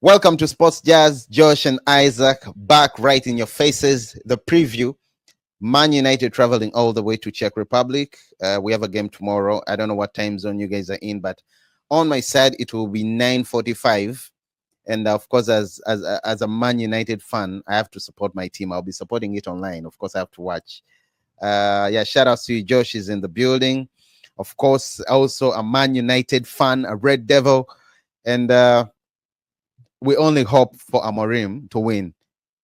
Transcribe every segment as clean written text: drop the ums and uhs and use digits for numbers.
Welcome to Sports Jazz. Josh and Isaac back right in your faces. The preview. Man United traveling all the way to Czech Republic. We have a game tomorrow. I don't know what time zone you guys are in, but on my side it will be 9:45. And of course, as a Man United fan, I have to support my team. I'll be supporting it online. Of course, I have to watch. Yeah, shout out to you. Josh is in the building. Of course, also a Man United fan, a Red Devil, and we only hope for Amorim to win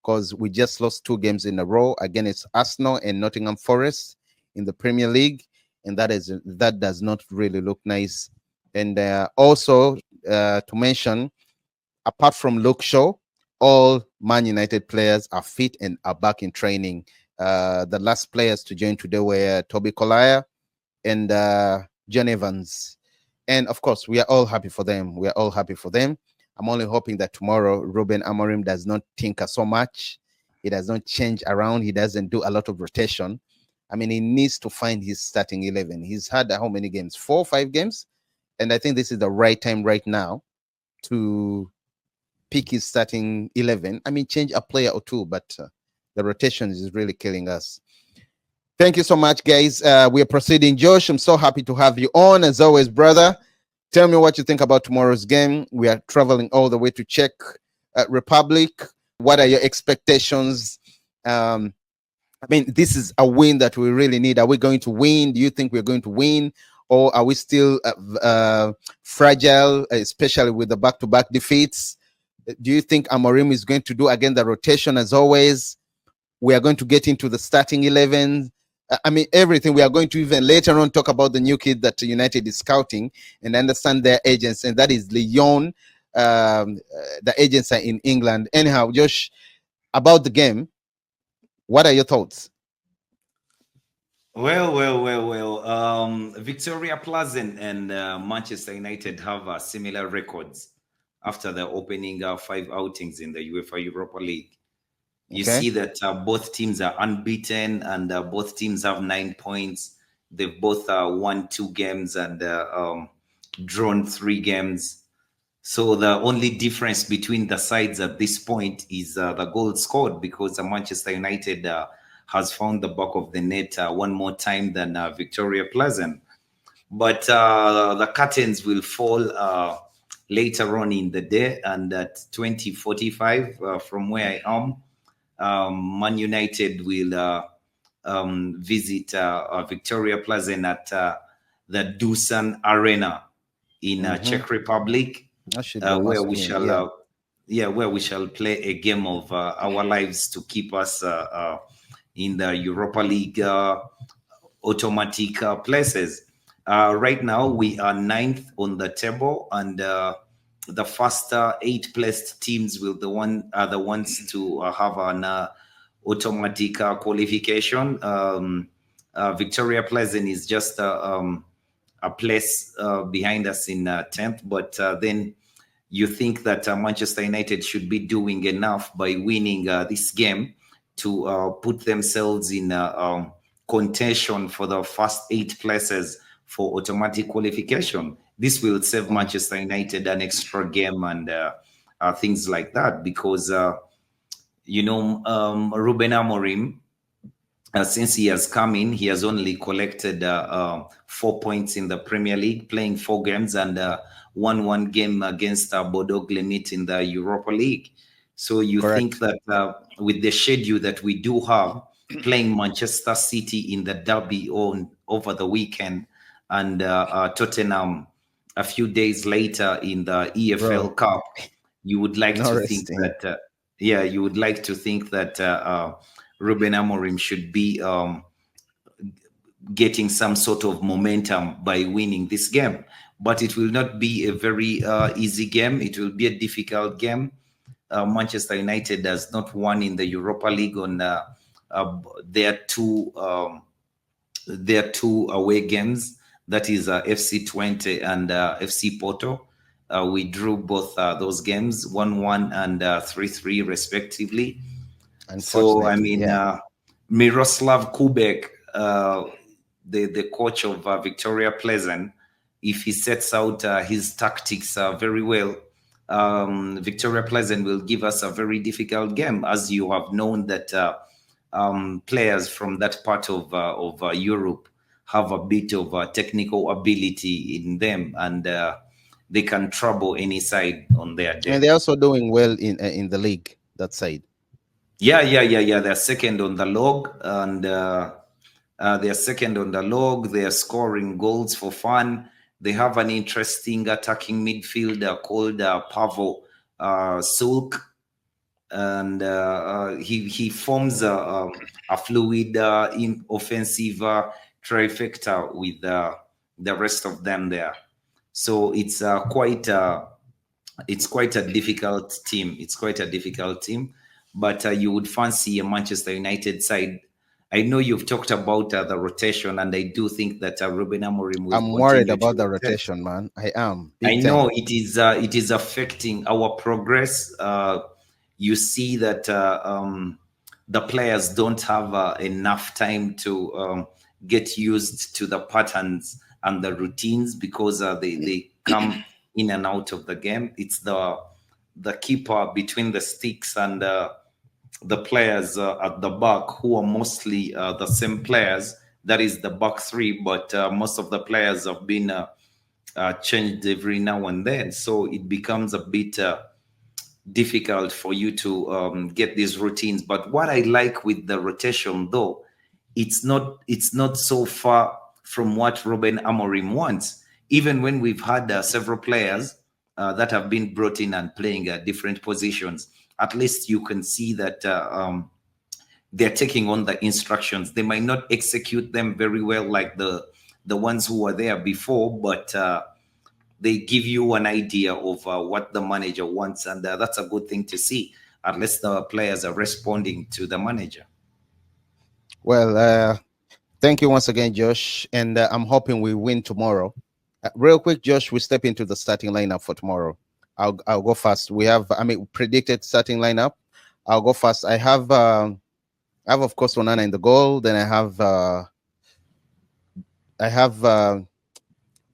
because we just lost 2 games in a row against Arsenal and Nottingham Forest in the Premier League, and that does not really look nice. And also to mention, apart from Luke Shaw, all Man United players are fit and are back in training. The last players to join today were Toby Collier and John Evans. And of course, we are all happy for them. We are all happy for them. I'm only hoping that tomorrow Ruben Amorim does not tinker so much. He does not change around. He doesn't do a lot of rotation. I mean, he needs to find his starting 11. He's had how many games? 4 or 5 games. And I think this is the right time right now to pick his starting 11. I mean, change a player or two, but the rotation is really killing us. Thank you so much, guys. We are proceeding. Josh, I'm so happy to have you on, as always, brother. Tell me what you think about tomorrow's game. We are traveling all the way to Czech Republic. What are your expectations? I mean, this is a win that we really need. Are we going to win? Do you think we're going to win? Or are we still fragile, especially with the back-to-back defeats? Do you think Amorim is going to do again the rotation as always? We are going to get into the starting 11. I mean, everything. We are going to even later on talk about the new kid that United is scouting and understand their agents, and that is Lyon. The agents are in England. Anyhow, Josh, about the game, what are your thoughts? Well. Viktoria Plzen and Manchester United have similar records after the opening 5 outings in the UEFA Europa League. You see that both teams are unbeaten and both teams have 9 points. They've both won 2 games and drawn 3 games. So the only difference between the sides at this point is the goals scored, because Manchester United has found the back of the net one more time than Viktoria Plzen. But the curtains will fall later on in the day, and at 20:45 from where I am, Man United will visit Viktoria Plzen at the Dusan Arena in Czech Republic, where we shall where we shall play a game of our lives to keep us in the Europa League automatic places. Right now we are 9th on the table, and the first 8 placed teams are the ones to have an automatic qualification. Viktoria Plzen is just a place behind us in 10th, but then you think that Manchester United should be doing enough by winning this game to put themselves in contention for the first 8 places for automatic qualification. This will save Manchester United an extra game and things like that, because Ruben Amorim, since he has come in, he has only collected 4 points in the Premier League, playing 4 games, and won 1 game against Bodo Glimt in the Europa League. So you think that with the schedule that we do have, playing Manchester City in the derby over the weekend, and Tottenham a few days later in the EFL Cup, you would like to think that you would like to think that Ruben Amorim should be getting some sort of momentum by winning this game. But it will not be a very easy game. It will be a difficult game. Manchester United has not won in the Europa League on their two away games. That is FC Twente and FC Porto. We drew both those games 1-1 and 3-3 respectively. So I mean, Miroslav Kubek, the coach of Viktoria Plzen, if he sets out his tactics very well, Victoria Pleasant will give us a very difficult game, as you have known that players from that part of Europe have a bit of technical ability in them, and they can trouble any side on their And day. they're also doing well in the league, that side. Yeah. They're second on the log, and they're second on the log. They are scoring goals for fun. They have an interesting attacking midfielder called Pavel Sulk, and he forms a fluid in offensive trifecta with the rest of them there. So it's quite a difficult team. It's quite a difficult team, but you would fancy a Manchester United side. I know you've talked about the rotation, and I do think that Ruben Amorim will I'm worried continue to about the rotate. rotation, man. I am I big time. know it is affecting our progress. You see that the players don't have enough time to get used to the patterns and the routines, because they come in and out of the game. It's the keeper between the sticks and the players at the back, who are mostly the same players. That is the back three, but most of the players have been changed every now and then. So it becomes a bit difficult for you to get these routines. But what I like with the rotation, though, it's not so far from what Ruben Amorim wants. Even when we've had several players that have been brought in and playing at different positions, at least you can see that they're taking on the instructions. They might not execute them very well like the ones who were there before, but they give you an idea of what the manager wants, and that's a good thing to see. At least the players are responding to the manager. Well, thank you once again, Josh, and I'm hoping we win tomorrow. Real quick, Josh, we step into the starting lineup for tomorrow. I'll go first. We have, I mean, predicted starting lineup. I'll go first. I have of course Onana in the goal. Then I have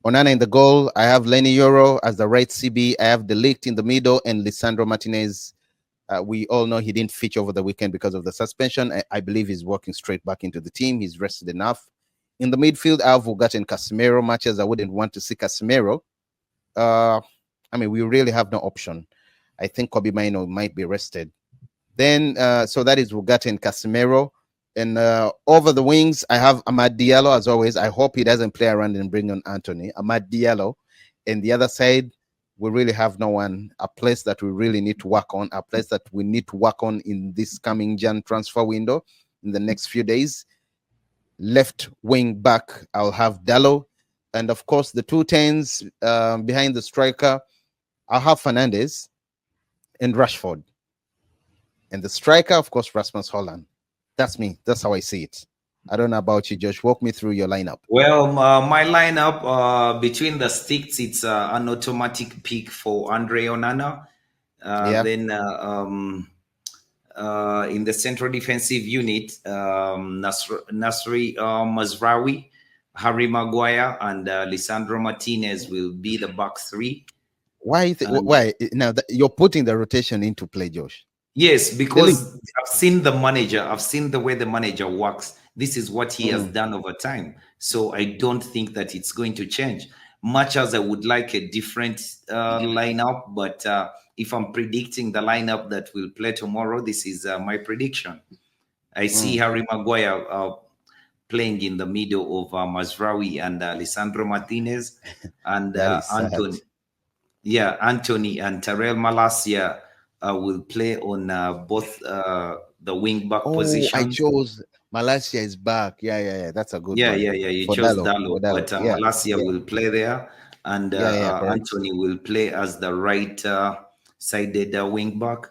Onana in the goal. I have Lenny Euro as the right CB. I have Delict in the middle and Lisandro Martinez. We all know he didn't feature over the weekend because of the suspension. I believe he's working straight back into the team. He's rested enough. In the midfield, I have Ugat and Casemiro. Matches I wouldn't want to see Casemiro. I mean, we really have no option. I think Kobe Maino might be rested. Then, so that is Ugat and Casemiro. And over the wings, I have Amad Diallo as always. I hope he doesn't play around and bring on Anthony. Amad Diallo. And the other side, we really have no one. A place that we really need to work on. A place that we need to work on in this coming Jan transfer window in the next few days. Left wing back, I'll have Dallo. And of course, the 2 10s behind the striker, I'll have Fernandez and Rashford. And the striker, of course, Rasmus Holland. That's me. That's how I see it. I don't know about you, Josh. Walk me through your lineup. Well, my lineup between the sticks, it's an automatic pick for Andre Onana. Yeah. Then in the central defensive unit, Nasri Mazraoui, Harry Maguire, and Lisandro Martinez will be the back three. Why now you're putting the rotation into play, Josh? Yes, because I've seen the manager. I've seen the way the manager works. This is what he has done over time. So I don't think that it's going to change. Much as I would like a different lineup, but if I'm predicting the lineup that will play tomorrow, this is my prediction. I see Harry Maguire playing in the middle of Mazraoui and Lisandro Martinez and Anthony. Yeah, Anthony and Terrell Malacia will play on both the wing back positions. I chose Malacia is back. Yeah. That's a good one. You For chose Dallo. Dallo, For Dallo. but Malacia will play there, and correct. Anthony will play as the right sided wing back.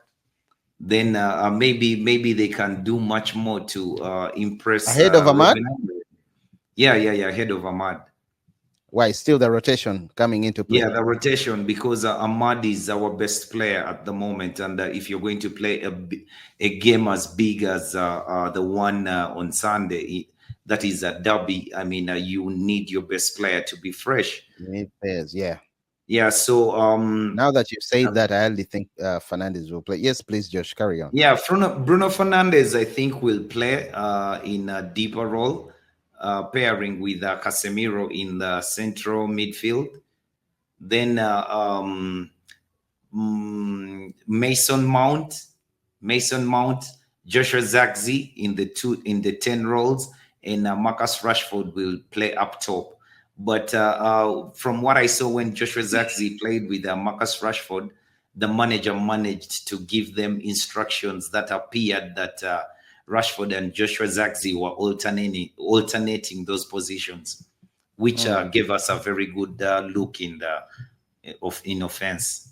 Then maybe they can do much more to impress Ahead of Ahmad? Yeah, ahead of Ahmad. Why? Still the rotation coming into play. Yeah, the rotation, because Ahmad is our best player at the moment, and if you're going to play a game as big as the one on Sunday, that is a derby. I mean, you need your best player to be fresh. You need players, yeah. Yeah. So now that you say that, I hardly think Fernandes will play. Yes, please, Josh, carry on. yeah, Bruno Fernandes, I think, will play in a deeper role, pairing with Casemiro in the central midfield. Then Mason Mount, Joshua Zagzi in the 10 roles, and Marcus Rashford will play up top. But from what I saw when Joshua Zagzi played with Marcus Rashford, the manager managed to give them instructions that appeared that Rashford and Joshua Zagzi were alternating those positions, which gave us a very good look in offense.